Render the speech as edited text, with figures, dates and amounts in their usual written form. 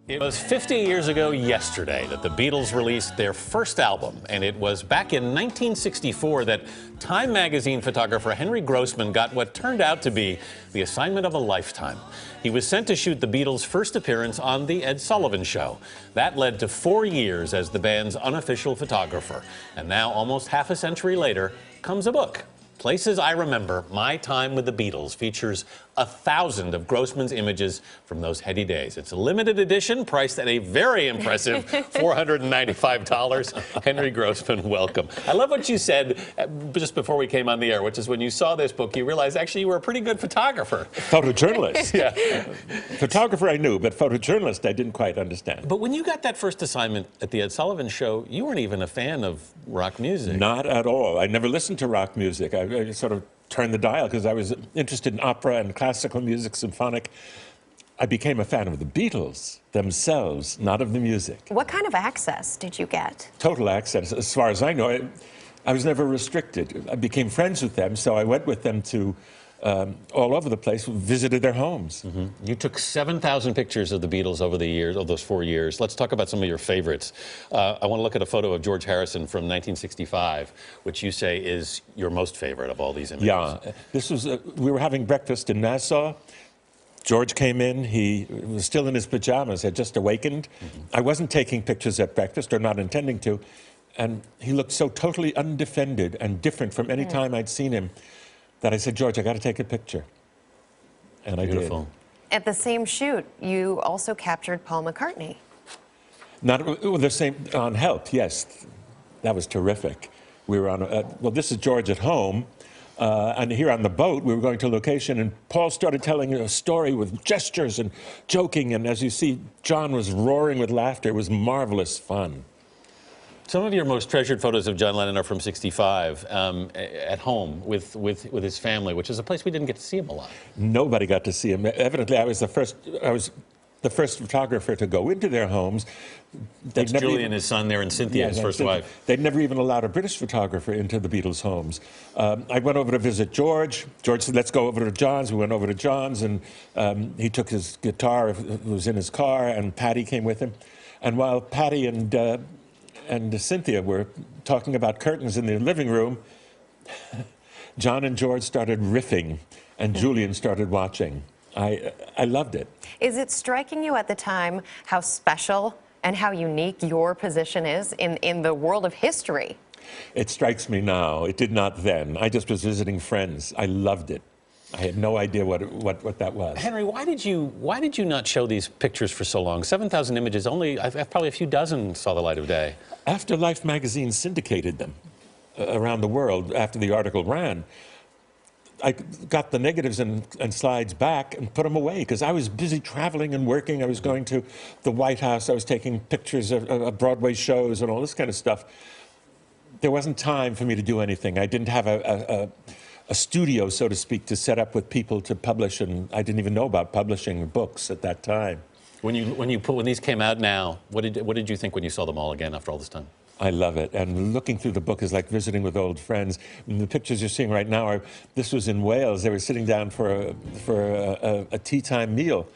It was 50 years ago yesterday that the Beatles released their first album, and it was back in 1964 that Time magazine photographer Henry Grossman got what turned out to be the assignment of a lifetime. He was sent to shoot the Beatles' first appearance on The Ed Sullivan Show. That led to 4 years as the band's unofficial photographer. And now, almost half a century later, comes a book. Places I Remember, My Time with the Beatles, features 1,000 of Grossman's images from those heady days. It's a limited edition, priced at a very impressive $495. Henry Grossman, welcome. I love what you said just before we came on the air, which is when you saw this book, you realized actually you were a pretty good photographer. Photojournalist. Yeah. Photographer I knew, but photojournalist I didn't quite understand. But when you got that first assignment at the Ed Sullivan Show, you weren't even a fan of rock music. Not at all. I never listened to rock music. I sort of turned the dial because I was interested in opera and classical music, symphonic. I became a fan of the Beatles themselves, not of the music. What kind of access did you get? Total access. As far as I know, I was never restricted. I became friends with them, so I went with them to all over the place, visited their homes. Mm-hmm. You took 7,000 pictures of the Beatles over the years, of those 4 years. Let's talk about some of your favorites. I want to look at a photo of George Harrison from 1965, which you say is your most favorite of all these images. Yeah, this was, we were having breakfast in Nassau. George came in, he was still in his pajamas, had just awakened. Mm-hmm. I wasn't taking pictures at breakfast, or not intending to, and he looked so totally undefended and different from any time I'd seen him that I said, George, I got to take a picture. And I did. At the same shoot, you also captured Paul McCartney. Not the same, on Help, yes. That was terrific. We were on, well, this is George at home, and here on the boat, we were going to location, and Paul started telling a story with gestures and joking, and as you see, John was roaring with laughter. It was marvelous fun. Some of your most treasured photos of John Lennon are from '65, at home with his family, which is a place we didn't get to see him a lot. Nobody got to see him. Evidently, I was the first photographer to go into their homes. That's Julie and his son there, and Cynthia, his first wife. They'd never even allowed a British photographer into the Beatles' homes. I went over to visit George. George said, let's go over to John's. We went over to John's, and he took his guitar, it was in his car, and Patty came with him. And while Patty and Cynthia were talking about curtains in the living room, John and George started riffing, and Julian started watching. I loved it. Is it striking you at the time how special and how unique your position is in the world of history? It strikes me now. It did not then. I just was visiting friends. I loved it. I had no idea what that was. Henry, why did you not show these pictures for so long? 7,000 images, only probably a few dozen saw the light of day. After Life magazine syndicated them around the world, after the article ran, I got the negatives and slides back and put them away because I was busy traveling and working. I was going to the White House. I was taking pictures of Broadway shows and all this kind of stuff. There wasn't time for me to do anything. I didn't have a studio, so to speak, to set up with people to publish, and I didn't even know about publishing books at that time. When these came out now, what did you think when you saw them all again after all this time? I love it, and looking through the book is like visiting with old friends. And the pictures you're seeing right now this was in Wales. They were sitting down for a tea time meal